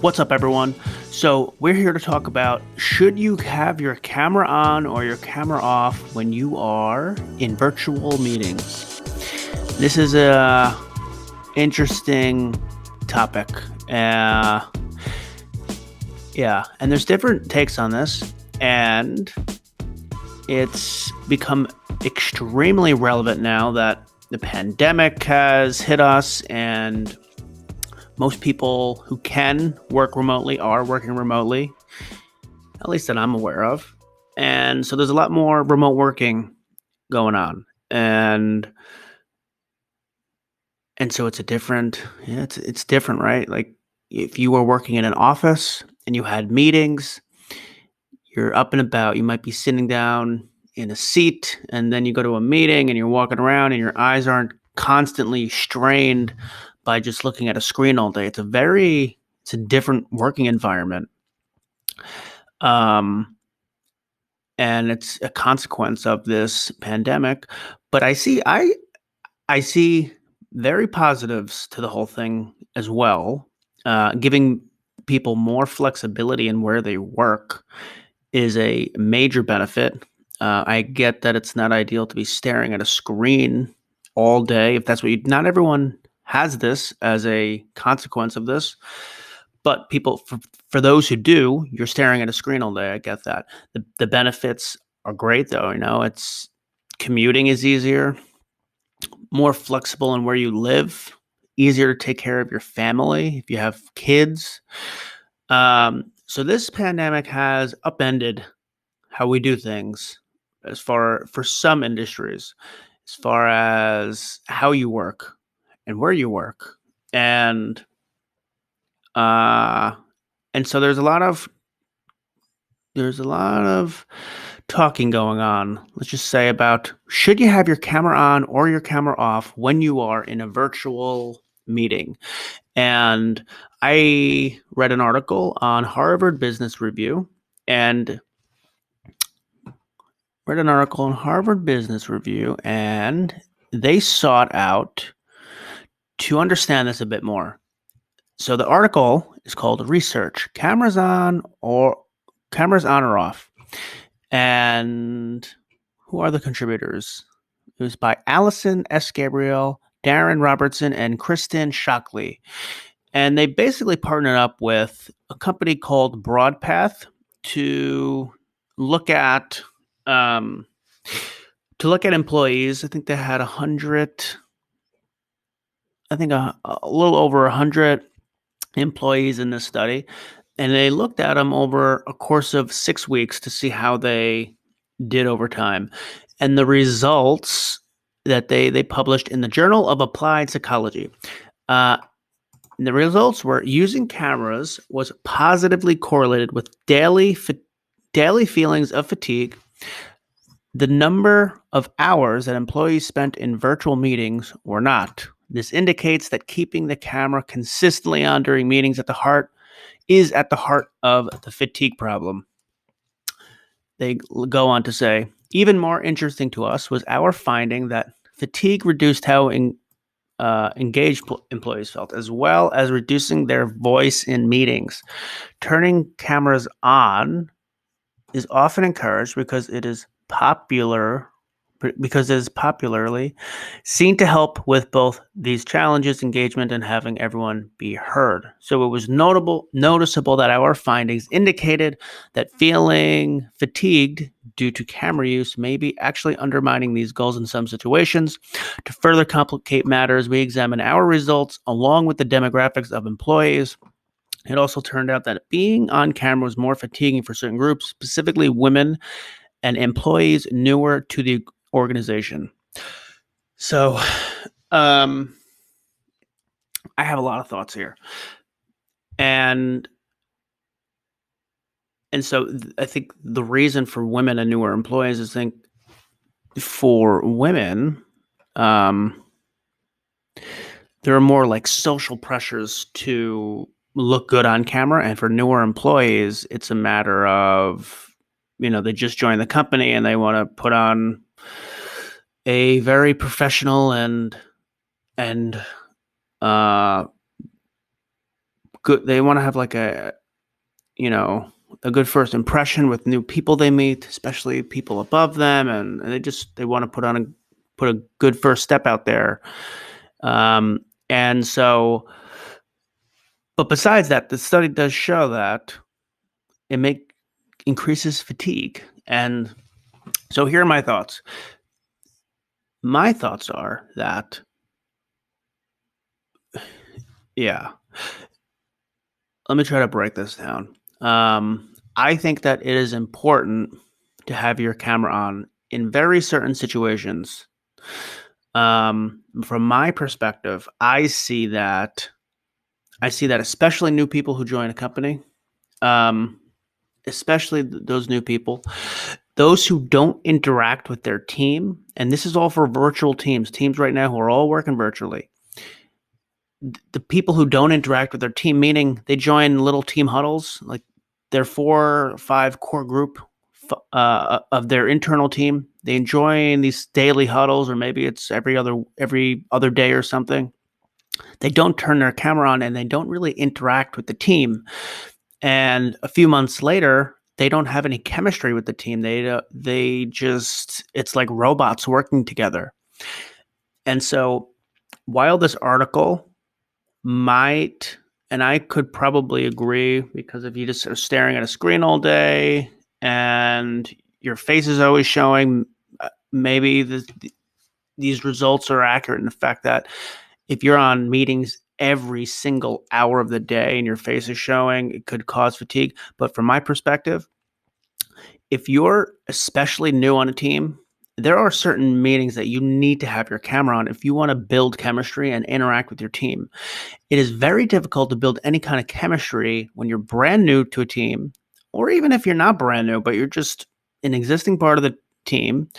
What's up, everyone? So, we're here to talk about should you have your camera on or your camera off when you are in virtual meetings? This is a interesting topic. Uh, yeah, and there's different takes on this, and it's become extremely relevant now that the pandemic has hit us and most people who can work remotely are working remotely, at least that I'm aware of. And so there's a lot more remote working going on. And so it's it's different, right? Like if you were working in an office and you had meetings, you're up and about, you might be sitting down in a seat and then you go to a meeting and you're walking around and your eyes aren't constantly strained by just looking at a screen all day. It's a different working environment. Um, and it's a consequence of this pandemic. But I see very positives to the whole thing as well. Giving people more flexibility in where they work is a major benefit. I get that it's not ideal to be staring at a screen all day. If that's what you, not everyone has this as a consequence of this, but for those who do, you're staring at a screen all day. I get that. The benefits are great though. It's commuting is easier, more flexible in where you live, easier to take care of your family if you have kids. So this pandemic has upended how we do things for some industries, as far as how you work and where you work. And uh and so there's a lot of talking going on. Let's just say about should you have your camera on or your camera off when you are in a virtual meeting. And I read an article on Harvard Business Review and they sought out to understand this a bit more. So the article is called Research: Cameras on or off. And who are the contributors? It was by Allison S. Gabriel, Darren Robertson, and Kristen Shockley. And they basically partnered up with a company called Broadpath to look at employees. I think they had a little over 100 employees in this study, and they looked at them over a course of 6 weeks to see how they did over time. And the results that they published in the Journal of Applied Psychology. The results were using cameras was positively correlated with daily feelings of fatigue. The number of hours that employees spent in virtual meetings were not. This indicates that keeping the camera consistently on during meetings at the heart of the fatigue problem. They go on to say, even more interesting to us was our finding that fatigue reduced how engaged employees felt, as well as reducing their voice in meetings. Turning cameras on is often encouraged because it is popularly seen to help with both these challenges, engagement, and having everyone be heard. So it was noticeable that our findings indicated that feeling fatigued due to camera use may be actually undermining these goals in some situations. To further complicate matters, we examined our results along with the demographics of employees. It also turned out that being on camera was more fatiguing for certain groups, specifically women and employees newer to the organization. So, I have a lot of thoughts here, and so I think the reason for women and newer employees is, I think, for women, there are more like social pressures to look good on camera, and for newer employees, it's a matter of they just joined the company and they want to put on a very professional and good. They want to have like you know, a good first impression with new people they meet, especially people above them, and they want to put a good first step out there. And so, but besides that, the study does show that it increases fatigue. And so here are my thoughts. My thoughts are that, yeah, let me try to break this down. I think that it is important to have your camera on in very certain situations. From my perspective, I see that especially new people who join a company, especially those new people, those who don't interact with their team, and this is all for virtual teams right now who are all working virtually. The people who don't interact with their team, meaning they join little team huddles, like their 4 or 5 core group of their internal team. They join these daily huddles, or maybe it's every other day or something. They don't turn their camera on and they don't really interact with the team. And a few months later, they don't have any chemistry with the team. They just, it's like robots working together. And so while this article might, and I could probably agree, because if you just are staring at a screen all day and your face is always showing, maybe these results are accurate in the fact that if you're on meetings every single hour of the day and your face is showing, it could cause fatigue. But from my perspective, if you're especially new on a team, there are certain meetings that you need to have your camera on if you want to build chemistry and interact with your team. It is very difficult to build any kind of chemistry when you're brand new to a team, or even if you're not brand new, but you're just an existing part of the team,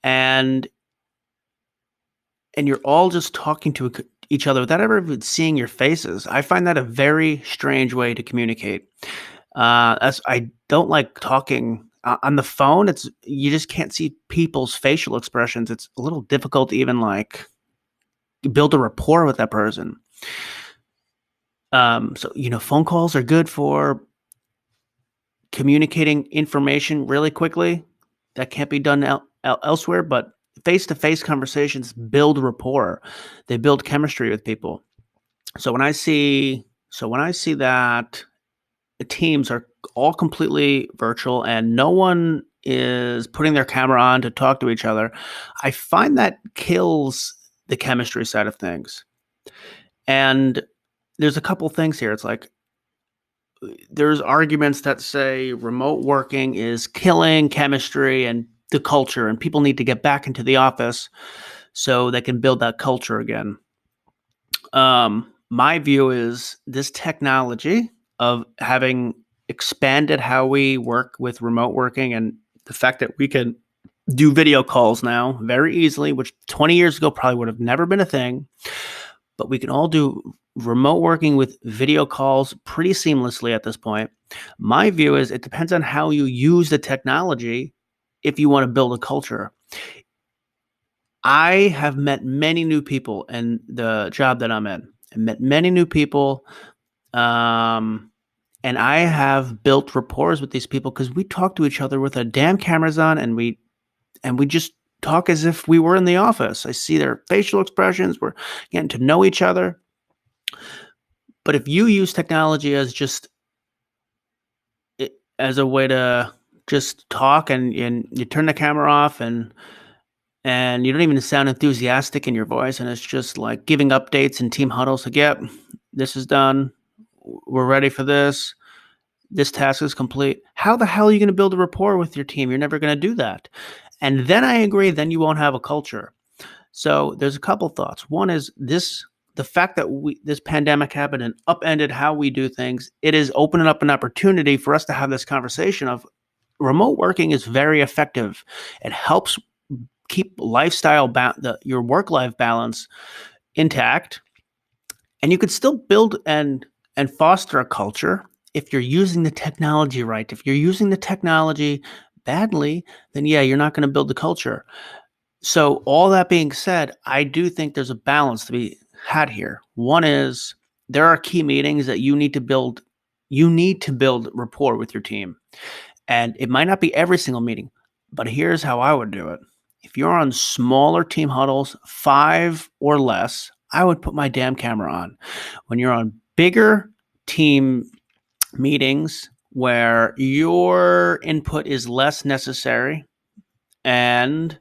and you're all just talking to each other without ever even seeing your faces. I find that a very strange way to communicate. As I don't like talking on the phone. You just can't see people's facial expressions. It's a little difficult to even like build a rapport with that person. So phone calls are good for communicating information really quickly. That can't be done elsewhere, but face-to-face conversations build rapport. They build chemistry with people. So when I see that the teams are all completely virtual and no one is putting their camera on to talk to each other, I find that kills the chemistry side of things. And there's a couple things here. It's like, there's arguments that say remote working is killing chemistry and the culture, and people need to get back into the office so they can build that culture again. My view is this technology of having expanded how we work with remote working, and the fact that we can do video calls now very easily, which 20 years ago probably would have never been a thing, but we can all do remote working with video calls pretty seamlessly at this point. My view is it depends on how you use the technology if you want to build a culture. I have met many new people in the job that I'm in. I met many new people, and I have built rapport with these people because we talk to each other with our damn cameras on, and we just talk as if we were in the office. I see their facial expressions. We're getting to know each other. But if you use technology as a way to just talk, and you turn the camera off, and you don't even sound enthusiastic in your voice, and it's just like giving updates and team huddles, like, yep, this is done. We're ready for this. This task is complete. How the hell are you going to build a rapport with your team? You're never going to do that. And then I agree, then you won't have a culture. So there's a couple thoughts. One is the fact that this pandemic happened and upended how we do things. It is opening up an opportunity for us to have this conversation of remote working is very effective. It helps keep your work-life balance intact, and you could still build and foster a culture if you're using the technology right. If you're using the technology badly, then yeah, you're not going to build the culture. So all that being said, I do think there's a balance to be had here. One is there are key meetings that you need to build. You need to build rapport with your team. And it might not be every single meeting, but here's how I would do it. If you're on smaller team huddles, 5 or less, I would put my damn camera on. When you're on bigger team meetings where your input is less necessary and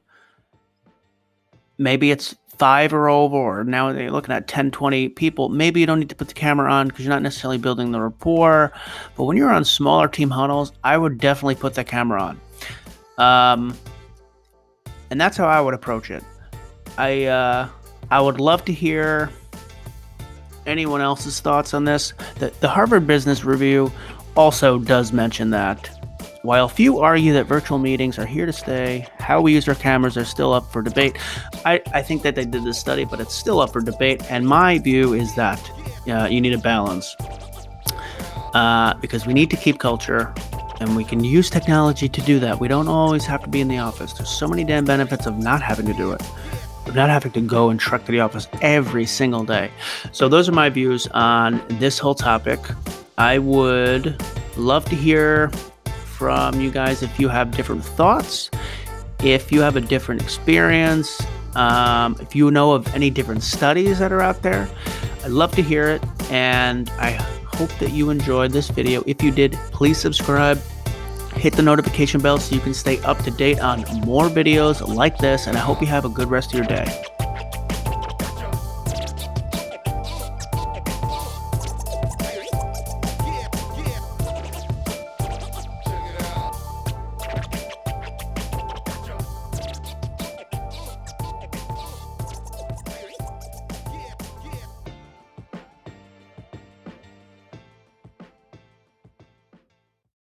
maybe it's 5 or over, or now they're looking at 10, 20 people, maybe you don't need to put the camera on because you're not necessarily building the rapport. But when you're on smaller team huddles, I would definitely put the camera on. And that's how I would approach it. I would love to hear anyone else's thoughts on this. The Harvard Business Review also does mention that while few argue that virtual meetings are here to stay, how we use our cameras are still up for debate. I think that they did this study, but it's still up for debate. And my view is that you need a balance because we need to keep culture. And we can use technology to do that. We don't always have to be in the office. There's so many damn benefits of not having to do it, of not having to go and trek to the office every single day. So those are my views on this whole topic. I would love to hear from you guys if you have different thoughts, if you have a different experience, if you know of any different studies that are out there. I'd love to hear it, and I hope that you enjoyed this video. If you did, please subscribe, hit the notification bell so you can stay up to date on more videos like this, and I hope you have a good rest of your day.